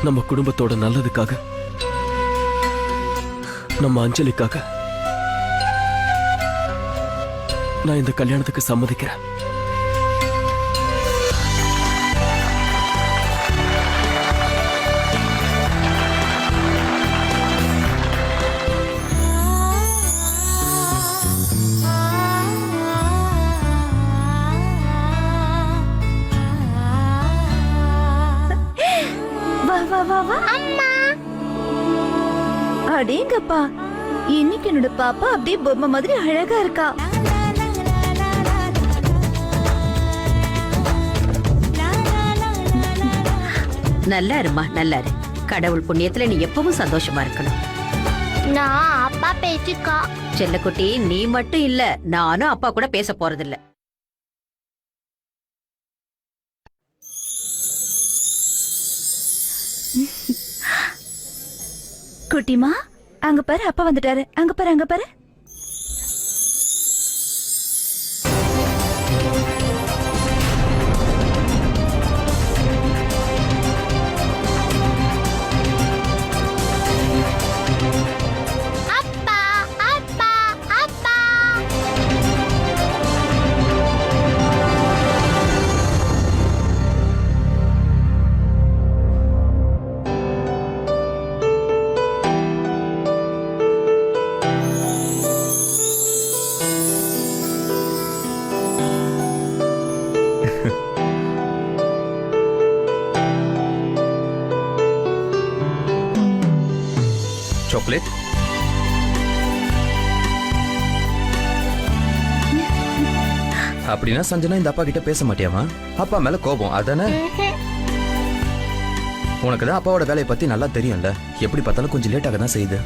நம்ம குடும்பத்தோட நல்லதுக்காக, நம்ம அஞ்சலிக்காக நான் இந்த கல்யாணத்துக்கு சம்மதிக்கிறேன். அடேங்கப்பா, இன்னைக்கு என்னோட பாப்பா அப்படியே பொம்மை மாதிரி அழகா இருக்கா. நல்லா இருமா, நல்லா இரு. கடவுள் புண்ணியத்துல நீ எப்பவும் சந்தோஷமா இருக்கணும். நான் அப்பா பேச்சுக்கா. செல்லக்குட்டி, நீ மட்டும் இல்ல, நானும் அப்பா கூட பேச போறதில்ல. குட்டிமா, அங்க பாரு, அப்பா வந்துட்டாரு. அங்க பாரு, அங்க பாரு. அப்பா அப்பா அப்பா. சாக்லேட். அப்படின்னா சஞ்சனா இந்த அப்பா கிட்ட பேச மாட்டியாமா? அப்பா மேல கோபம் அதானே? உனக்கு தான் அப்பாவோட வேலையை பத்தி நல்லா தெரியும்ல. எப்படி பார்த்தாலும் கொஞ்சம் லேட்டாக தான் செய்யுது.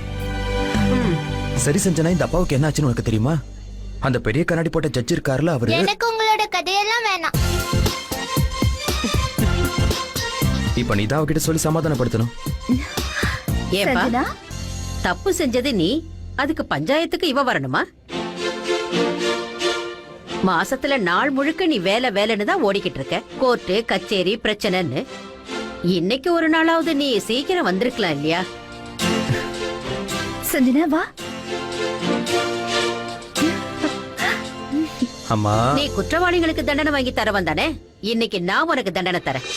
சரி சஞ்சனா, இந்த அப்பாவுக்கு என்ன ஆச்சுன்னு உனக்கு தெரியுமா? அந்த பெரிய கண்ணாடி போட்ட ஜட்ஜ் இருக்காருல, அவரு. எனக்கு உங்களோட கதையெல்லாம் வேணாம். இப்ப நீ தான் அவகிட்ட சொல்லி சமாதானப்படுத்தணும். ஏப்பா, சஞ்சனா, தப்பு செஞ்சது நீ, அதுக்கு பஞ்சாயத்துக்கு இவ வரணுமா? மாசத்துல நாள் முழுக்க நீ வேலை வேலைன்னு தான் ஓடிக்கிட்டு இருக்க. கோர்ட்டு கச்சேரி பிரச்சனைன்னு. இன்னைக்கு ஒரு நாளாவது நீ சீக்கிரம் வந்திருக்கலாம் இல்லையா? சஞ்சனா வா. அம்மா, நீ குற்றவாளிகளுக்கு தண்டனை வாங்கி தர வந்தானே, இன்னைக்கு நான் உனக்கு தண்டனை தரேன்.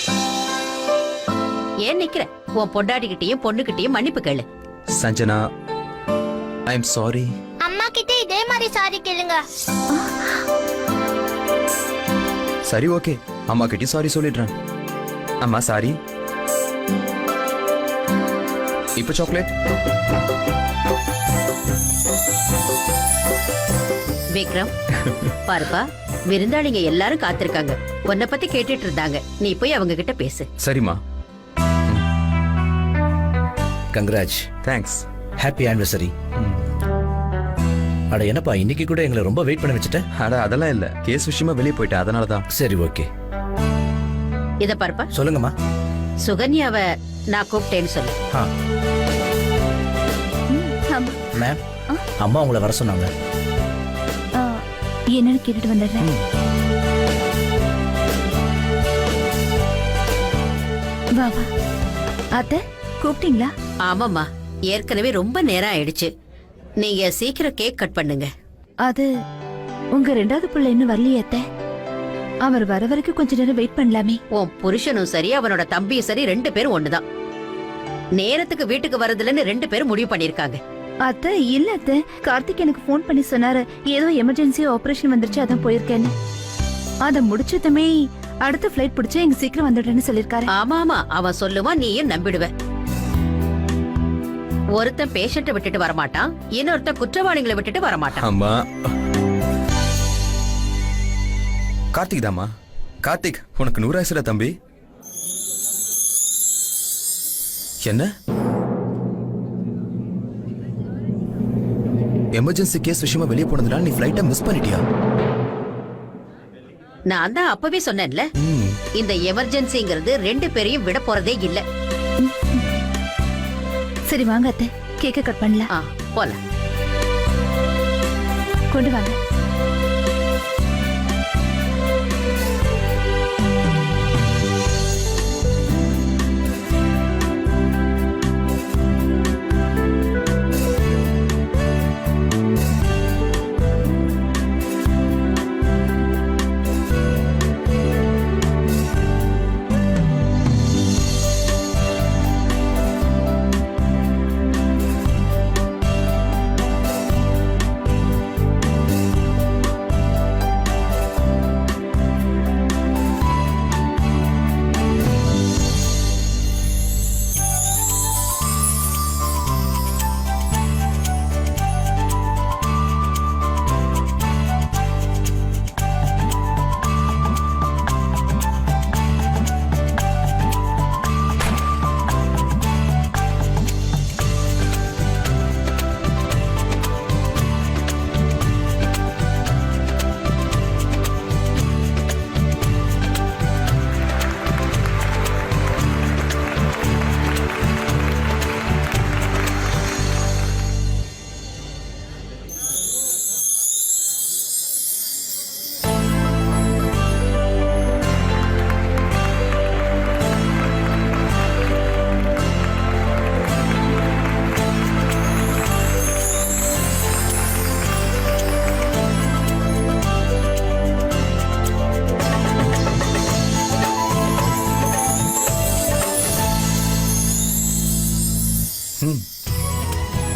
ஏன் நிக்கிற? உன் பொண்டாட்டிக்கிட்டையும் பொண்ணுகிட்டையும் மன்னிப்பு கேளு. Sanjana, I am sorry. அம்மா கிட்ட இதே மாதிரி சாரி கேளுங்க. சரி, ஓகே, அம்மா கிட்டயும் சாரி சொல்லிடுறேன். அம்மா சாரி. இப்ப சாக்லேட். விக்ரம், பாருப்பா, விருந்தாளிங்க எல்லாரும் காத்திருக்காங்க. உன்னை பத்தி கேட்டுட்டு இருந்தாங்க. நீ போய் அவங்க கிட்ட பேசு. சரிம்மா. கங்க்ராட்ஸ். தேங்க்ஸ். Happy anniversary. அட என்னப்பா, இன்னைக்கு கூட எங்களை ரொம்ப வெயிட் பண்ண வச்சுட்ட. அட அதெல்லாம் இல்ல, கேஸ் விஷயமா வெளியே போயிட்டேன், அதனாலதான். சரி, ஓகே. இத பாருப்பா, சொல்லுங்கம்மா. சுகன்யாவை நான் கூப்பிட்டேன்னு சொல்லு. மேம், அம்மா உங்களை வர சொன்னாங்க. என்னன்னு கேட்டுட்டு வந்துடுறேன். வா வா. அத்தை கூப்பிட்டீங்களா? ஆமாம்மா, ஏற்கனவே ரொம்ப நேரம் ஆயிடுச்சு. நீங்க சீக்கிரம் கேக் கட் பண்ணுங்க. அது உங்க ரெண்டாவது பிள்ளை இன்னும் வரலையே அத்தை. அவர் வர வரைக்கும் கொஞ்ச நேரம் வெயிட் பண்ணலாமே. உன் புருஷனும் சரி, அவனோட தம்பியும் சரி, 2 பேரும் ஒண்ணுதான். நேரத்துக்கு வீட்டுக்கு வரதுலன்னு 2 பேரும் முடிவு பண்ணிருக்காங்க. அத்தை இல்ல அத்தை, கார்த்திக் எனக்கு போன் பண்ணி சொன்னாரு, ஏதோ எமர்ஜென்சி ஆபரேஷன் வந்துருச்சு, அதான் போயிருக்கேன்னு. அத முடிச்சதுமே அடுத்த ஃபிளைட் பிடிச்சு எங்க சீக்கிரம் வந்துடுறேன்னு சொல்லிருக்காரு. ஆமா ஆமா, அவன் சொல்லுவான், நீயும் நம்பிடுவ. ஒருத்தன் பேஷண்ட்டை விட்டுட்டு வரமாட்டான், இன்னொருத்தன் குற்றவாளிகளை விட்டுட்டு வரமாட்டான். அம்மா, கார்த்திக் தாமா. கார்த்திக், உனக்கு 100 ஆயிசுல தம்பி. என்ன எமர்ஜென்சி கேஸ் விஷயமா வெளியே போனதுனால நீ ஃப்ளைட்டை மிஸ் பண்ணிட்டியா? நான் தான் அப்பவே சொன்னேன்ல, இந்த எமர்ஜென்சிங்கிறது 2 பேரையும் விட போறதே இல்ல. சரி வாங்க அத்தை, கேக்க கட் பண்ணலாம். போலாம். கொண்டு வாங்க.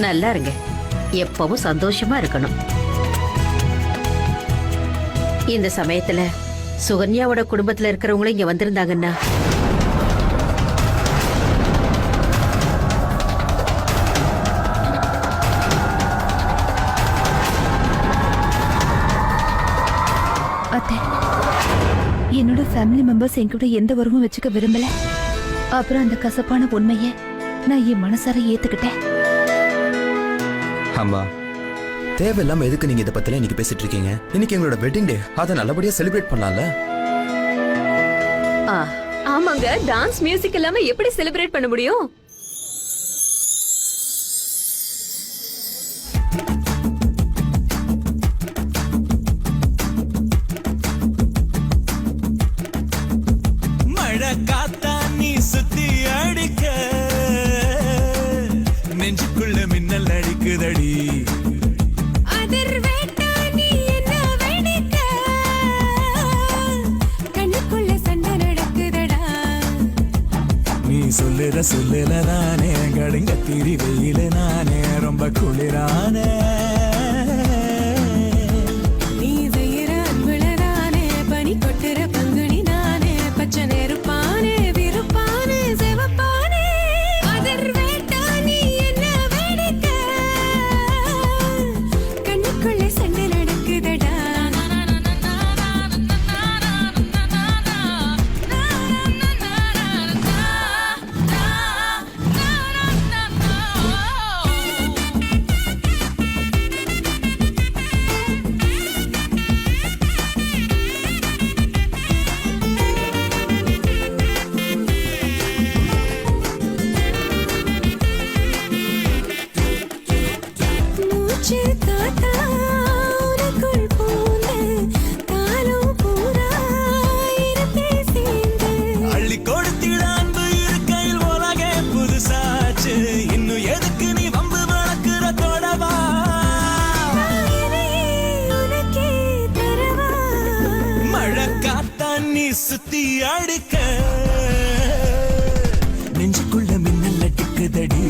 நல்லா இருங்க, எப்பவும் சந்தோஷமா இருக்கணும். இந்த சமயத்துல சுகன்யாவோட குடும்பத்துல இருக்கிறவங்களும் இங்க வந்திருந்தாங்கன்னா அத்தை, என்னோட ஃபேமிலி மெம்பர்ஸ் என்கிட்ட எந்த உறவும் வச்சுக்க விரும்பல. அப்புறம் அந்த கசப்பான உண்மைய நான் என் மனசார ஏத்துக்கிட்டேன். அம்மா, தேவையில்லாம எதுக்கு நீங்க இதை பத்திலாம் இன்னைக்கு பேசிட்டு இருக்கீங்க? இன்னைக்கு எங்களோட வெட்டிங் டே, அதை நல்லபடியா செலிப்ரேட் பண்ணலாம்ல. ஆமாங்க, டான்ஸ் மியூசிக் இல்லாம எப்படி செலிப்ரேட் பண்ண முடியும்? மழை காத்தா நீ சுத்தி அடிக்க, நெஞ்சுக்குள்ள மின்னல் அடிக்குதடி. சொல்லுல நானே கடுங்க திரி வெயில நானே ரொம்ப குளிரானே. நீ செய்யற அன்புல நானே பனி கொட்டுற பங்குனி நானே பச்சை நெருப்பானே விருப்பானே செவப்பானே. அதர் வேட்டா நீ என்ன வேடிக்க, கண்ணுக்குள்ளே சண்டை நடக்குதடா. சுத்தி அடிக்க நெஞ்சுக்குள்ள மின்னல் அடிக்குதடி.